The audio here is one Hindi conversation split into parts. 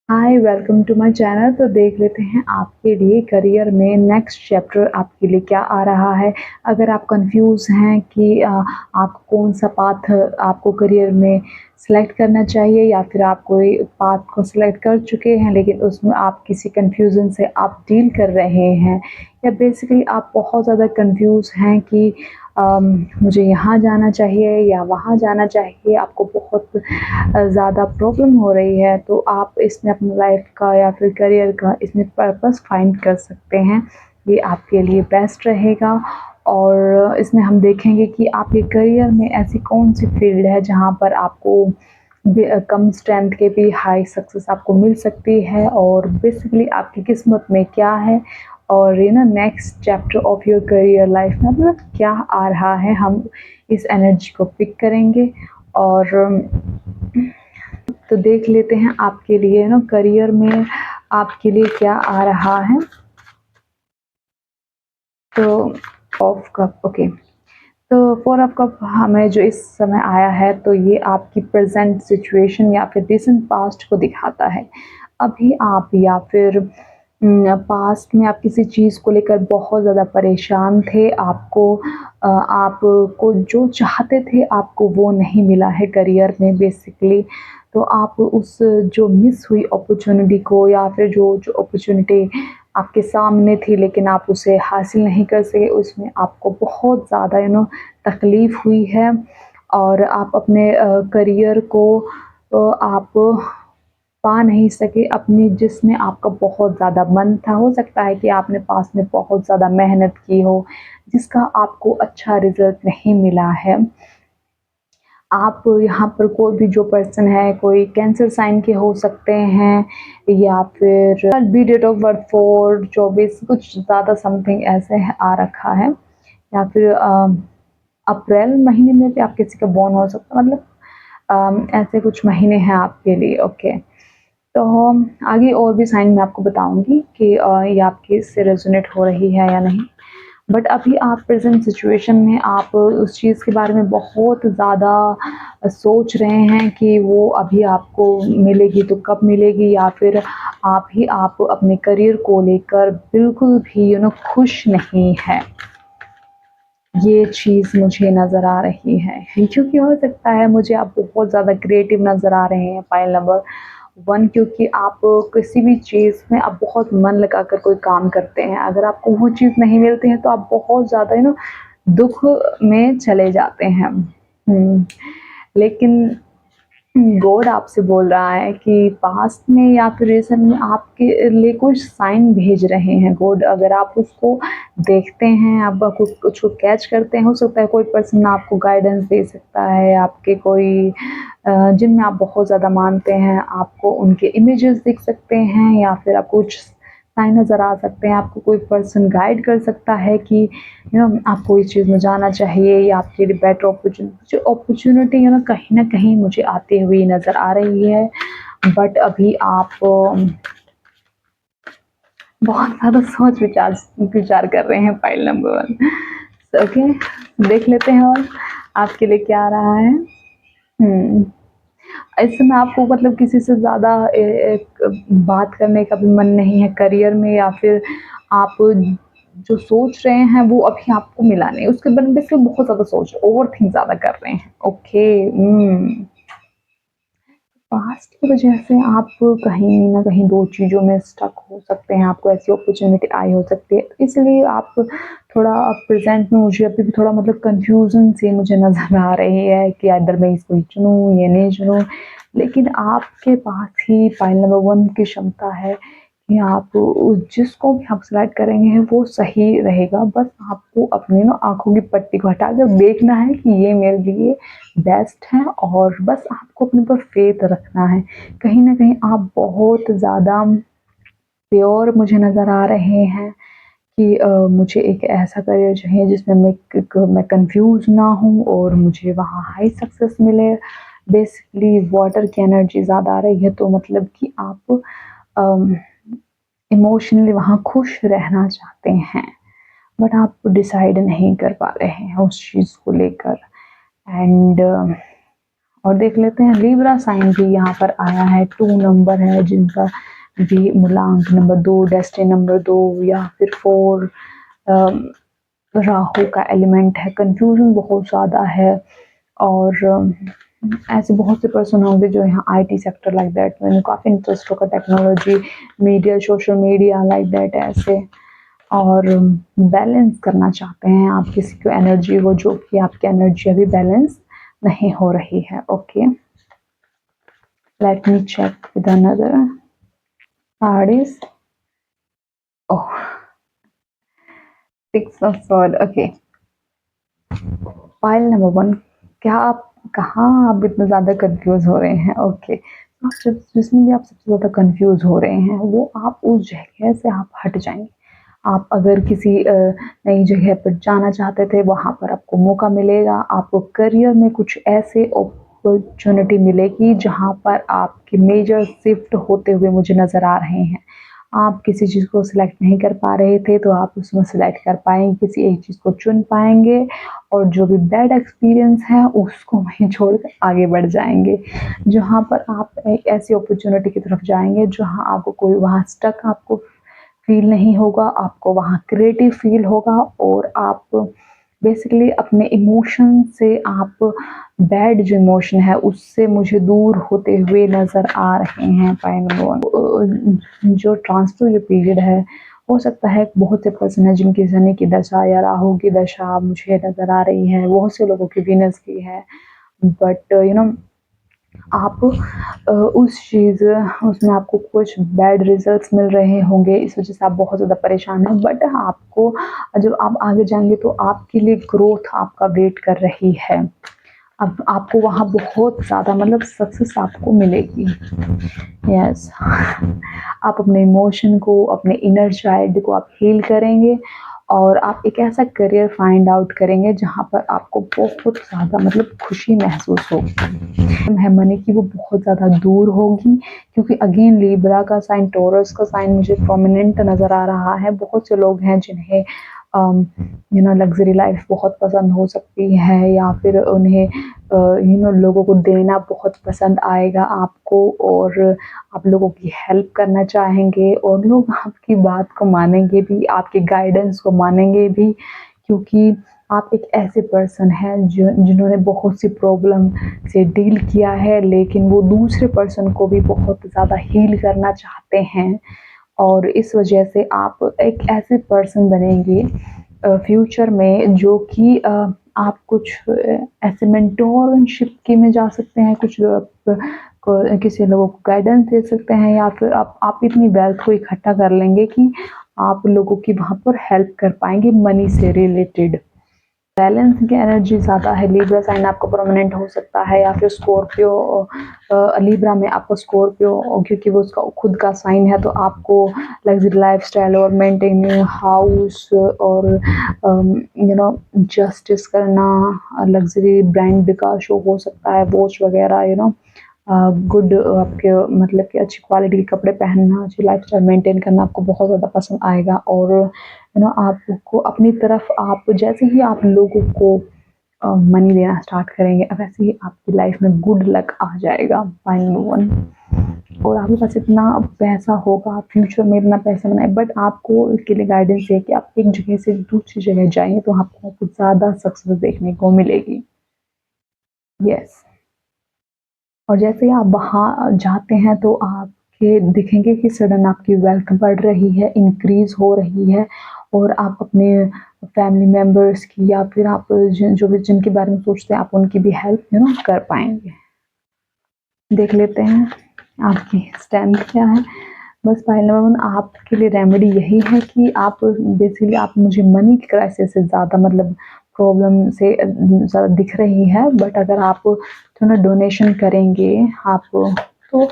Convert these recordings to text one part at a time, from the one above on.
Hi, welcome to my channel. तो देख लेते हैं आपके लिए करियर में नेक्स्ट चैप्टर आपके लिए क्या आ रहा है। अगर आप कंफ्यूज हैं कि आप कौन सा पाथ आपको करियर में सेलेक्ट करना चाहिए या फिर आप कोई पाथ को सिलेक्ट कर चुके हैं लेकिन उसमें आप किसी कंफ्यूजन से आप डील कर रहे हैं, या बेसिकली आप बहुत ज़्यादा कंफ्यूज हैं कि मुझे यहाँ जाना चाहिए या वहाँ जाना चाहिए, आपको बहुत ज़्यादा प्रॉब्लम हो रही है, तो आप इसमें अपनी लाइफ का या फिर करियर का इसमें पर्पस फाइंड कर सकते हैं। ये आपके लिए बेस्ट रहेगा। और इसमें हम देखेंगे कि आपके करियर में ऐसी कौन सी फील्ड है जहाँ पर आपको कम स्ट्रेंथ के भी हाई सक्सेस आपको मिल सकती है, और बेसिकली आपकी किस्मत में क्या है, और next chapter of your career life में मतलब क्या आ रहा है, हम इस एनर्जी को पिक करेंगे। और तो देख लेते हैं आपके लिए करियर में आपके लिए क्या आ रहा है। तो ऑफ कप, ओके। तो 4 ऑफ कप हमें जो इस समय आया है, तो ये आपकी प्रेजेंट सिचुएशन या फिर रिसेंट पास्ट को दिखाता है। अभी आप या फिर पास्ट में आप किसी चीज़ को लेकर बहुत ज़्यादा परेशान थे, आपको जो चाहते थे आपको वो नहीं मिला है करियर में बेसिकली। तो आप उस जो मिस हुई अपॉर्चुनिटी को, या फिर जो अपॉर्चुनिटी आपके सामने थी लेकिन आप उसे हासिल नहीं कर सके, उसमें आपको बहुत ज़्यादा तकलीफ़ हुई है। और आप अपने करियर को आप पा नहीं सके अपनी, जिसमें आपका बहुत ज़्यादा मन था। हो सकता है कि आपने पास में बहुत ज़्यादा मेहनत की हो, जिसका आपको अच्छा रिज़ल्ट नहीं मिला है। आप यहाँ पर कोई भी जो पर्सन है, कोई कैंसर साइन के हो सकते हैं, या फिर बी डेट ऑफ बर्थ 4/24 कुछ ज़्यादा समथिंग ऐसे है आ रखा है, या फिर अप्रैल महीने में भी आप किसी का बॉर्न हो सकता है, मतलब ऐसे कुछ महीने हैं आपके लिए। ओके, तो आगे और भी साइन मैं आपको बताऊंगी कि ये आपके इससे रेजोनेट हो रही है या नहीं। बट अभी आप प्रेजेंट सिचुएशन में आप उस चीज़ के बारे में बहुत ज़्यादा सोच रहे हैं कि वो अभी आपको मिलेगी तो कब मिलेगी, या फिर आप अपने करियर को लेकर बिल्कुल भी खुश नहीं है। ये चीज़ मुझे नज़र आ रही है, क्योंकि हो सकता है मुझे आप बहुत ज़्यादा क्रिएटिव नज़र आ रहे हैं पाइल नंबर 1, क्योंकि आप किसी भी चीज़ में आप बहुत मन लगाकर कोई काम करते हैं। अगर आपको वो चीज़ नहीं मिलती है तो आप बहुत ज़्यादा दुःख में चले जाते हैं। लेकिन गॉड आपसे बोल रहा है कि पास्ट में या फिर रिसेंट में आपके लिए कुछ साइन भेज रहे हैं गॉड। अगर आप उसको देखते हैं, आप कुछ को कैच करते हैं, हो सकता है कोई पर्सन आपको गाइडेंस दे सकता है, आपके कोई जिनमें आप बहुत ज़्यादा मानते हैं, आपको उनके इमेजेस दिख सकते हैं, या फिर आपको कुछ साइन नज़र आ सकते हैं। आपको कोई पर्सन गाइड कर सकता है कि आपको इस चीज़ में जाना चाहिए, या आपके लिए बेटर अपॉर्चुनिटी कहीं ना कहीं मुझे आती हुई नज़र आ रही है। बट अभी आप बहुत ज़्यादा सोच विचार विचार कर रहे हैं पाइल नंबर 1। ओके, देख लेते हैं और आपके लिए क्या आ रहा है। हम्म इस समय आपको मतलब किसी से ज़्यादा एक बात करने का भी मन नहीं है करियर में, या फिर आप जो सोच रहे हैं वो अभी आपको मिला नहीं, उसके बारे में बेसिकली बहुत ज़्यादा सोच, ओवरथिंक ज़्यादा कर रहे हैं। ओके, पास्ट की वजह से आप कहीं न कहीं 2 चीज़ों में स्टक हो सकते हैं, आपको ऐसी अपॉर्च्युनिटी आई हो सकती है। इसलिए आप थोड़ा प्रेज़ेंट में मुझे अभी भी थोड़ा मतलब कन्फ्यूज़न सी मुझे नज़र आ रही है कि अगर मैं इसको ही चुनूँ, ये नहीं चुनूँ। लेकिन आपके पास ही पाइल नंबर 1 की क्षमता है कि आप जिसको भी आप सेलेक्ट करेंगे वो सही रहेगा। बस आपको अपनी आँखों की पट्टी को हटाकर देखना है कि ये मेरे लिए बेस्ट है, और बस आपको अपने ऊपर फेथ रखना है। कहीं न कहीं आप बहुत ज़्यादा प्योर मुझे नज़र आ रहे हैं कि मुझे एक ऐसा करियर चाहिए जिसमें मैं कन्फ्यूज़ ना हूँ और मुझे वहाँ हाई सक्सेस मिले। बेसिकली वाटर की एनर्जी ज़्यादा आ रही है, तो मतलब कि आप अम, इमोशनली वहाँ खुश रहना चाहते हैं, बट आप डिसाइड नहीं कर पा रहे हैं उस चीज़ को लेकर। एंड और देख लेते हैं लिब्रा साइन भी यहाँ पर आया है, 2 नंबर है जिनका भी मूलांक नंबर 2, डेस्टिनी नंबर 2 या फिर 4 राहु का एलिमेंट है। कंफ्यूजन बहुत ज़्यादा है और ऐसे बहुत से पर्सन होंगे जो यहाँ आईटी सेक्टर लाइक दैट में काफ़ी इंटरेस्ट होगा, technology, media, social media like that ऐसे, और बैलेंस करना चाहते हैं आप किसी को एनर्जी को, जो कि आपकी एनर्जी अभी बैलेंस नहीं हो रही है। Okay, let me check with another cards. Oh, 6 of sword. Okay, pile number 1, क्या आप कहाँ आप इतने ज़्यादा कंफ्यूज हो रहे हैं? ओके, आप जिसमें भी आप सबसे ज़्यादा कंफ्यूज हो रहे हैं वो आप उस जगह से आप हट जाएंगे। आप अगर किसी नई जगह पर जाना चाहते थे, वहाँ पर आपको मौका मिलेगा। आपको करियर में कुछ ऐसे अपॉर्चुनिटी मिलेगी जहाँ पर आपके मेजर शिफ्ट होते हुए मुझे नज़र आ रहे हैं। आप किसी चीज़ को सिलेक्ट नहीं कर पा रहे थे तो आप उसमें सिलेक्ट कर पाएंगे, किसी एक चीज़ को चुन पाएंगे और जो भी बैड एक्सपीरियंस है उसको वहीं छोड़कर आगे बढ़ जाएंगे। जहाँ पर आप एक ऐसी अपॉर्चुनिटी की तरफ जाएंगे जहाँ आपको कोई वहाँ स्टक आपको फील नहीं होगा, आपको वहाँ क्रिएटिव फील होगा और आप बेसिकली अपने इमोशन से, आप बैड जो इमोशन है उससे मुझे दूर होते हुए नज़र आ रहे हैं। जो ट्रांसफर जो पीरियड है, हो सकता है बहुत से पर्सन है जिनकी शनि की दशा या राहु की दशा मुझे नज़र आ रही है, बहुत से लोगों की वीनस की है, बट आप उस चीज़ उसमें आपको कुछ बैड रिजल्ट्स मिल रहे होंगे, इस वजह से आप बहुत ज़्यादा परेशान हैं। बट आपको जब आप आगे जाएंगे तो आपके लिए ग्रोथ आपका वेट कर रही है। अब आपको वहाँ बहुत ज़्यादा मतलब सक्सेस आपको मिलेगी। यस, आप अपने इमोशन को, अपने इनर चाइल्ड को आप हील करेंगे और आप एक ऐसा करियर फाइंड आउट करेंगे जहाँ पर आपको बहुत ज़्यादा मतलब खुशी महसूस होगी। है मनी की वो बहुत ज़्यादा दूर होगी, क्योंकि अगेन लिब्रा का साइन, टॉरस का साइन मुझे प्रोमिनेंट नज़र आ रहा है। बहुत से लोग हैं जिन्हें लग्जरी लाइफ बहुत पसंद हो सकती है, या फिर उन्हें लोगों को देना बहुत पसंद आएगा आपको, और आप लोगों की हेल्प करना चाहेंगे और लोग आपकी बात को मानेंगे भी, आपके गाइडेंस को मानेंगे भी, क्योंकि आप एक ऐसे पर्सन हैं जिन्होंने बहुत सी प्रॉब्लम से डील किया है, लेकिन वो दूसरे पर्सन को भी बहुत ज़्यादा हील करना चाहते हैं। और इस वजह से आप एक ऐसे पर्सन बनेंगे फ्यूचर में जो कि आप कुछ ऐसे मेंटोरशिप के में जा सकते हैं, कुछ किसी लोगों को गाइडेंस दे सकते हैं, या फिर आप इतनी वेल्थ को इकट्ठा कर लेंगे कि आप लोगों की वहाँ पर हेल्प कर पाएंगे मनी से रिलेटेड। बैलेंस की एनर्जी ज़्यादा है। लिब्रा साइन आपका परमानेंट हो सकता है, या फिर स्कॉर्पियो, लिब्रा में आपको स्कॉर्पियो, क्योंकि वो उसका खुद का साइन है, तो आपको लग्जरी लाइफस्टाइल और मेंटेनिंग हाउस और जस्टिस करना, लग्जरी ब्रांड का शो हो सकता है, वॉच वगैरह, गुड आपके मतलब कि अच्छी क्वालिटी के कपड़े पहनना, अच्छी लाइफस्टाइल मेंटेन करना आपको बहुत ज़्यादा पसंद आएगा। और आपको अपनी तरफ, आप जैसे ही आप लोगों को मनी देना स्टार्ट करेंगे, अब ऐसे ही आपकी लाइफ में गुड लक आ जाएगा। फाइन वन, और आपके पास इतना पैसा होगा, आप फ्यूचर में इतना पैसा बनाए, बट आपको इसके लिए गाइडेंस है कि आप एक जगह से दूसरी जगह जाएंगे तो आपको कुछ ज़्यादा सक्सेस देखने को मिलेगी। यस, और जैसे ही आप वहाँ जाते हैं तो आपके दिखेंगे कि सडन आपकी वेल्थ बढ़ रही है, इंक्रीज हो रही है, और आप अपने फैमिली मेम्बर्स की, या फिर आप जो भी जिनके बारे में सोचते हैं, आप उनकी भी हेल्प कर पाएंगे। देख लेते हैं आपकी स्ट्रेंथ क्या है। बस फाइल नंबर 1, आपके लिए रेमेडी यही है कि आप बेसिकली, आप मुझे मनी की क्राइसिस से ज़्यादा मतलब प्रॉब्लम से ज़्यादा दिख रही है, बट अगर आप थोड़ा डोनेशन करेंगे आप तो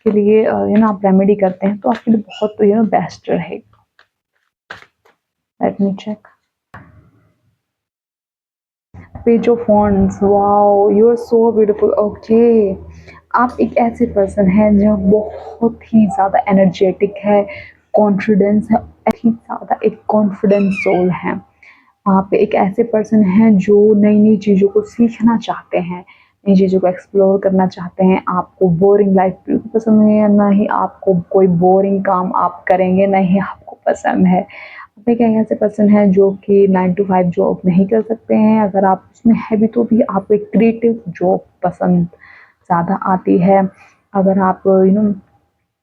के लिए आप रेमेडी करते हैं तो आपके लिए बहुत बेस्ट रहेगा। Let me check page of wands. Wow, you are so beautiful. Okay, आप एक ऐसे पर्सन हैं जो बहुत ही ज़्यादा एनर्जेटिक है, कॉन्फिडेंस है, बहुत ही ज़्यादा एक कॉन्फिडेंस सोल है। आप एक ऐसे पर्सन हैं जो नई नई चीज़ों को सीखना चाहते हैं, इन चीज़ों को एक्सप्लोर करना चाहते हैं, आपको बोरिंग लाइफ बिल्कुल पसंद नहीं है, ना ही आपको कोई बोरिंग काम आप करेंगे, ना ही आपको पसंद है। आप एक ऐसे पर्सन हैं जो कि 9 टू 5 जॉब नहीं कर सकते हैं, अगर आप उसमें है भी तो भी आपको एक क्रिएटिव जॉब पसंद ज़्यादा आती है। अगर आप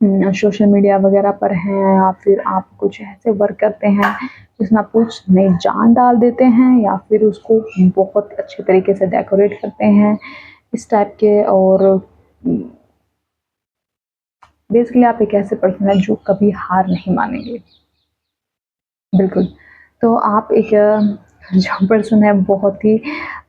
सोशल मीडिया वगैरह पर हैं या फिर आप कुछ ऐसे वर्क करते हैं जिसमें आप कुछ नई जान डाल देते हैं या फिर उसको बहुत अच्छे तरीके से डेकोरेट करते हैं, इस टाइप के। और बेसिकली आप एक ऐसे पर्सन हैं जो कभी हार नहीं मानेंगे। बिल्कुल। तो आप एक जो पर्सन है बहुत ही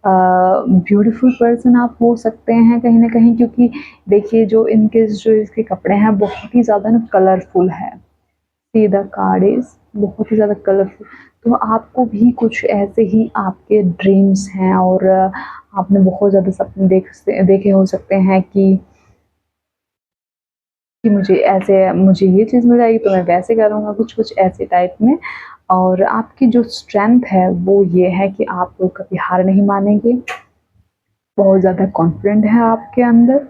ब्यूटीफुल पर्सन आप हो सकते हैं कहीं न कहीं, क्योंकि देखिए जो इनके जो इसके कपड़े हैं बहुत ही ज़्यादा ना कलरफुल है। सी द कार्ड इज़ बहुत ही ज़्यादा कलरफुल। तो आपको भी कुछ ऐसे ही आपके ड्रीम्स हैं और आपने बहुत ज़्यादा सपने देखे हो सकते हैं कि मुझे ये चीज़ मिल जाएगी तो मैं वैसे करूँगा, कुछ-कुछ ऐसे टाइप में। और आपकी जो स्ट्रेंथ है वो ये है कि आप कभी हार नहीं मानेंगे, बहुत ज़्यादा कॉन्फिडेंट है आपके अंदर।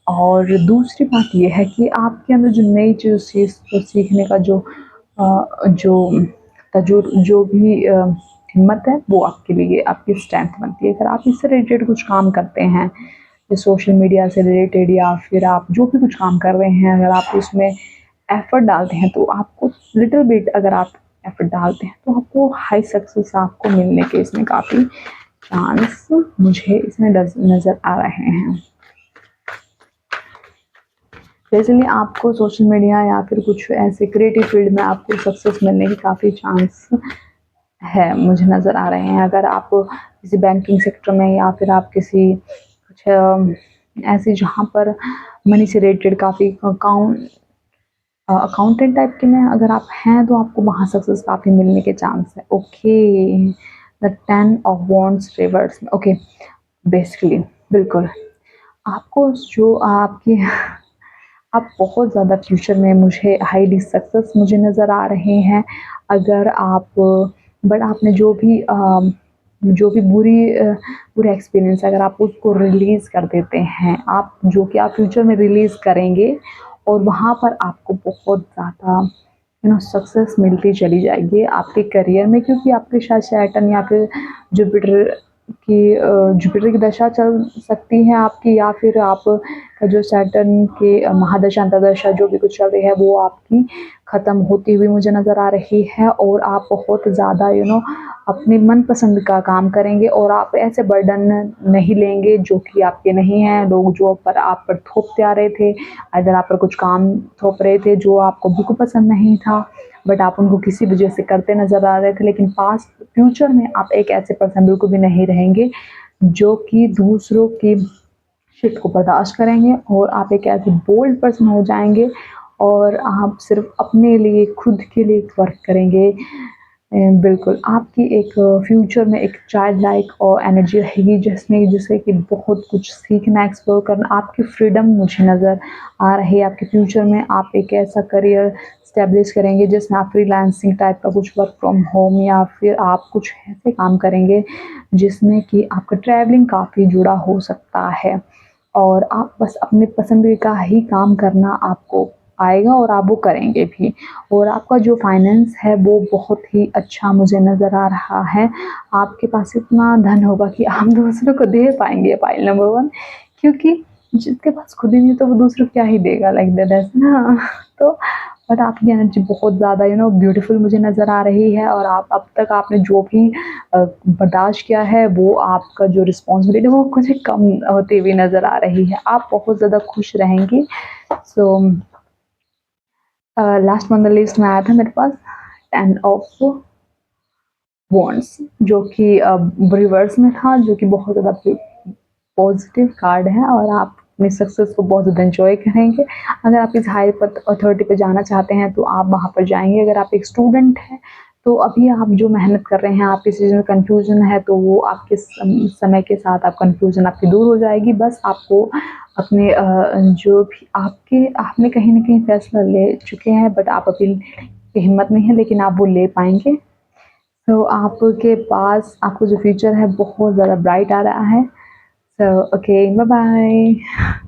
और दूसरी बात ये है कि आपके अंदर जो नई चीज़ को सीखने का जो जो भी हिम्मत है वो आपके लिए आपकी स्ट्रेंथ बनती है। अगर आप इससे रिलेटेड कुछ काम करते हैं, ये सोशल मीडिया से रिलेटेड या फिर आप जो भी कुछ काम कर रहे हैं, अगर आप उसमें एफर्ट डालते हैं तो आपको लिटिल बिट अगर आप एफर्ट डालते हैं तो आपको हाई सक्सेस आपको मिलने के इसमें काफ़ी चांस मुझे इसमें नज़र आ रहे हैं। तो इसलिए आपको सोशल मीडिया या फिर कुछ ऐसे क्रिएटिव फील्ड में आपको सक्सेस मिलने की काफ़ी चांस है, मुझे नज़र आ रहे हैं। अगर आप किसी बैंकिंग सेक्टर में या फिर आप किसी कुछ ऐसी जहाँ पर मनी से रिलेटेड काफ़ी अकाउंटेंट टाइप के में अगर आप हैं तो आपको वहाँ सक्सेस काफ़ी मिलने के चांस है। Okay, the 10 of wands reverse में ओके, बेसिकली बिल्कुल आपको जो आपकी आप बहुत ज़्यादा फ्यूचर में मुझे हाईली सक्सेस मुझे नज़र आ रहे हैं। अगर आप बट आपने जो भी बुरे एक्सपीरियंस अगर आप उसको रिलीज़ कर देते हैं, आप जो कि आप फ्यूचर में रिलीज़ करेंगे और वहाँ पर आपको बहुत ज़्यादा सक्सेस मिलती चली जाएगी आपके करियर में, क्योंकि आपके शायद सैटर्न या फिर जुपिटर जुपिटर की दशा चल सकती है आपकी, या फिर आप का जो सैटर्न के महादशा अंतर्दशा जो भी कुछ चल रही है वो आपकी ख़त्म होती हुई मुझे नज़र आ रही है। और आप बहुत ज़्यादा अपने मनपसंद का काम करेंगे और आप ऐसे बर्डन नहीं लेंगे जो कि आपके नहीं हैं। लोग जो पर आप पर थोपते आ रहे थे, अगर आप पर कुछ काम थोप रहे थे जो आपको बिल्कुल पसंद नहीं था, बट आप उनको किसी वजह से करते नज़र आ रहे थे, लेकिन पास्ट फ्यूचर में आप एक ऐसे पर्सन बिल्कुल भी नहीं रहेंगे जो कि दूसरों की शिट को बर्दाश्त करेंगे और आप एक ऐसे बोल्ड पर्सन हो जाएँगे और आप सिर्फ़ अपने लिए, खुद के लिए वर्क करेंगे। बिल्कुल, आपकी एक फ्यूचर में एक चाइल्ड लाइक और एनर्जी रहेगी जिससे कि बहुत कुछ सीखना, एक्सप्लोर करना, आपकी फ्रीडम मुझे नज़र आ रही है। आपके फ्यूचर में आप एक ऐसा करियर एस्टेब्लिश करेंगे जिसमें आप फ्रीलांसिंग टाइप का कुछ वर्क फ्रॉम होम या फिर आप कुछ ऐसे काम करेंगे जिसमें कि आपका ट्रैवलिंग काफ़ी जुड़ा हो सकता है। और आप बस अपने पसंद का ही काम करना आपको आएगा और आप वो करेंगे भी। और आपका जो फाइनेंस है वो बहुत ही अच्छा मुझे नज़र आ रहा है। आपके पास इतना धन होगा कि आप दूसरों को दे पाएँगे, पाइल नंबर 1, क्योंकि जिसके पास खुद ही नहीं तो वो दूसरों को क्या ही देगा, लाइक दैट ऐसे ना। तो बट आपकी एनर्जी बहुत ज़्यादा ब्यूटीफुल मुझे नज़र आ रही है और आप अब तक आपने जो भी बर्दाश्त किया है वो आपका जो रिस्पॉन्सिबिलिटी है वो कुछ कम होती हुई नज़र आ रही है। आप बहुत ज़्यादा खुश रहेंगी। So last one the list में आया था मेरे पास 10 ऑफ वॉन्ड्स जो कि रिवर्स में था, जो कि बहुत ज़्यादा पॉजिटिव कार्ड है और आप अपनी सक्सेस को बहुत ज़्यादा एंजॉय करेंगे। अगर आप इस हाई अथॉरिटी पे जाना चाहते हैं तो आप वहाँ पर जाएँगे। अगर आप एक स्टूडेंट हैं तो अभी आप जो मेहनत कर रहे हैं, आप किसी चीज़ में कन्फ्यूज़न है तो वो आपके समय के साथ आप कन्फ्यूज़न आपकी दूर हो जाएगी। बस आपको अपने जो भी आपने कहीं न कहीं फ़ैसला ले चुके हैं बट आप अभी की हिम्मत नहीं है, लेकिन आप वो ले पाएँगे। तो आपके पास आपको जो फ्यूचर है बहुत ज़्यादा ब्राइट आ रहा है। So, okay, bye bye.